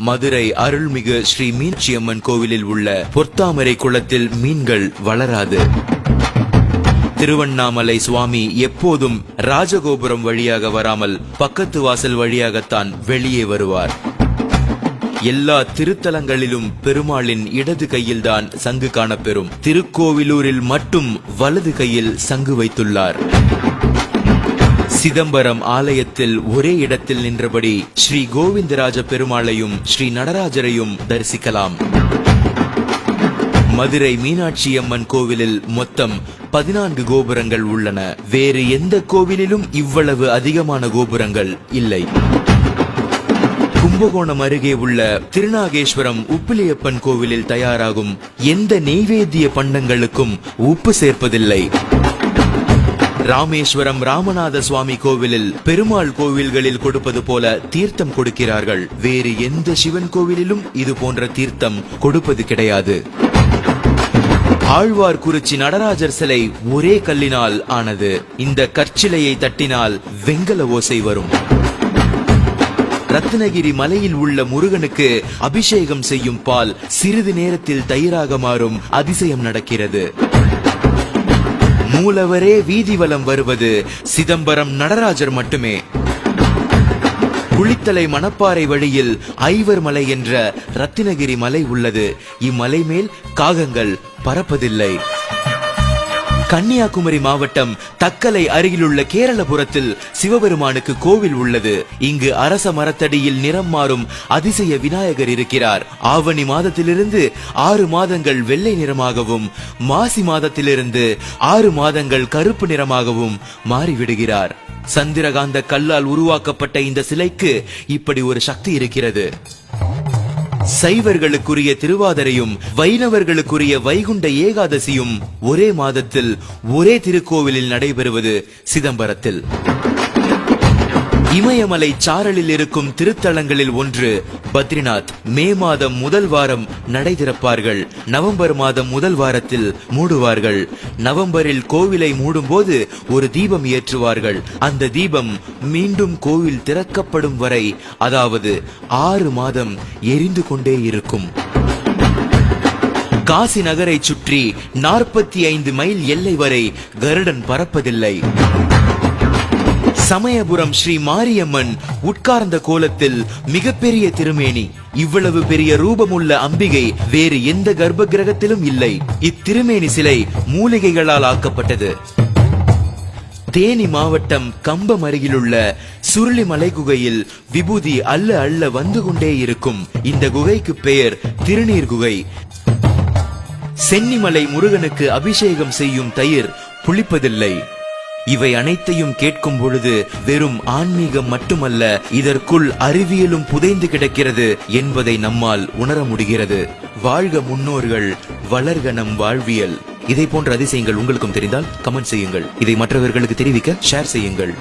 மதுரை அருள்மிகு ஸ்ரீ மீனாட்சி அம்மன் கோவிலில் உள்ள பொத்தாமரை குளத்தில் மீன்கள் வளராது. திருவண்ணாமலை சுவாமி எப்போதும் ராஜகோபுரம் வழியாக வராமல் பக்கத்து வாசல் வழியாகத்தான் வெளியே வருவார். எல்லா திருத்தலங்களிலும் பெருமாளின் இடது கையில்தான் சங்கு காணப்பெறும். திருக்கோவிலூரில் மட்டும் வலது கையில் சங்கு வைத்துள்ளார். சிதம்பரம் ஆலயத்தில் ஒரே இடத்தில் நின்றபடி ஸ்ரீ கோவிந்தராஜ பெருமாளையும் ஸ்ரீ நடராஜரையும் தரிசிக்கலாம். மதுரை மீனாட்சி அம்மன் கோவிலில் மொத்தம் 14 கோபுரங்கள் உள்ளன. வேறு எந்த கோவிலிலும் இவ்வளவு அதிகமான கோபுரங்கள் இல்லை. கும்பகோணம் அருகே உள்ள திருநாகேஸ்வரம் உப்பிலியப்பன் கோவிலில் தயாராகும் எந்த நெய்வேத்திய பண்டங்களுக்கும் உப்பு சேர்ப்பதில்லை. ராமேஸ்வரம் ராமநாத சுவாமி கோவிலில் பெருமாள் கோவில்களில் கொடுப்பது போல தீர்த்தம் கொடுக்கிறார்கள். வேறு எந்த சிவன் கோவிலிலும் இது போன்ற தீர்த்தம் கொடுப்பது கிடையாது. ஆழ்வார்குறிச்சி நடராஜர் சிலை ஒரே கல்லினால் ஆனது. இந்த கற்சிலையை தட்டினால் வெங்கல ஓசை வரும். ரத்னகிரி மலையில் உள்ள முருகனுக்கு அபிஷேகம் செய்யும் பால் சிறிது நேரத்தில் தயிராக மாறும் அதிசயம் நடக்கிறது. மூலவரே வீதி வலம் வருவது சிதம்பரம் நடராஜர் மட்டுமே. குளித்தலை மணப்பாறை வழியில் ஐவர் மலை என்ற ரத்தினகிரி மலை உள்ளது. இம்மலை மேல் காகங்கள் பறப்பதில்லை. கன்னியாகுமரி மாவட்டம் தக்கலை அருகிலுள்ள கேரளபுரத்தில் சிவபெருமானுக்கு கோவில் உள்ளது. இங்கு அரச மரத்தடியில் நிறம் மாறும் அதிசய விநாயகர் இருக்கிறார். ஆவணி மாதத்திலிருந்து 6 மாதங்கள் வெள்ளை நிறமாகவும், மாசி மாதத்திலிருந்து 6 மாதங்கள் கருப்பு நிறமாகவும் மாறிவிடுகிறார். சந்திரகாந்த கல்லால் உருவாக்கப்பட்ட இந்த சிலைக்கு இப்படி ஒரு சக்தி இருக்கிறது. சைவர்களுக்குரிய திருவாதிரையும் வைணவர்களுக்குரிய வைகுண்ட ஏகாதசியும் ஒரே மாதத்தில் ஒரே திருக்கோவிலில் நடைபெறுவது சிதம்பரத்தில். இமயமலை சாரலில் இருக்கும் திருத்தலங்களில் ஒன்று பத்ரிநாத். மே மாதம் முதல் வாரம் நடை திறப்பார்கள். நவம்பர் மாதம் முதல் வாரத்தில் மூடுவார்கள். நவம்பரில் கோவிலை மூடும் போது ஒரு தீபம் ஏற்றுவார்கள். அந்த தீபம் மீண்டும் கோவில் திறக்கப்படும் வரை, அதாவது 6 மாதம் எரிந்து கொண்டே இருக்கும். காசி நகரை சுற்றி 45 மைல் எல்லை வரை கருடன் பறப்பதில்லை. சமயபுரம் ஸ்ரீ மாரியம்மன் உட்கார்ந்த கோலத்தில் மிகப்பெரிய திருமேனி. இவ்வளவு பெரிய ரூபமுள்ள அம்பிகை வேறு எந்த கர்ப்ப கிரகத்திலும் இல்லை. இத்திருமேனி சிலை மூலிகைகளால் ஆக்கப்பட்டது. தேனி மாவட்டம் கம்பம் அருகிலுள்ள சுருளிமலை குகையில் விபூதி அள்ள அள்ள வந்து கொண்டே இருக்கும். இந்த குகைக்கு பெயர் திருநீர் குகை. சென்னிமலை முருகனுக்கு அபிஷேகம் செய்யும் தயிர் புளிப்பதில்லை. இவை அனைத்தையும் கேட்கும் பொழுது வெறும் ஆன்மீகம் மட்டுமல்ல, இதற்குள் அறிவியலும் புதைந்து கிடக்கிறது என்பதை நம்மால் உணர முடிகிறது. வாழ்க முன்னோர்கள், வளர்க நம் வாழ்வியல். இதை போன்ற அதிசயங்கள் உங்களுக்கும் தெரிந்தால் கமெண்ட் செய்யுங்கள். இதை மற்றவர்களுக்கு தெரிவிக்க ஷேர் செய்யுங்கள்.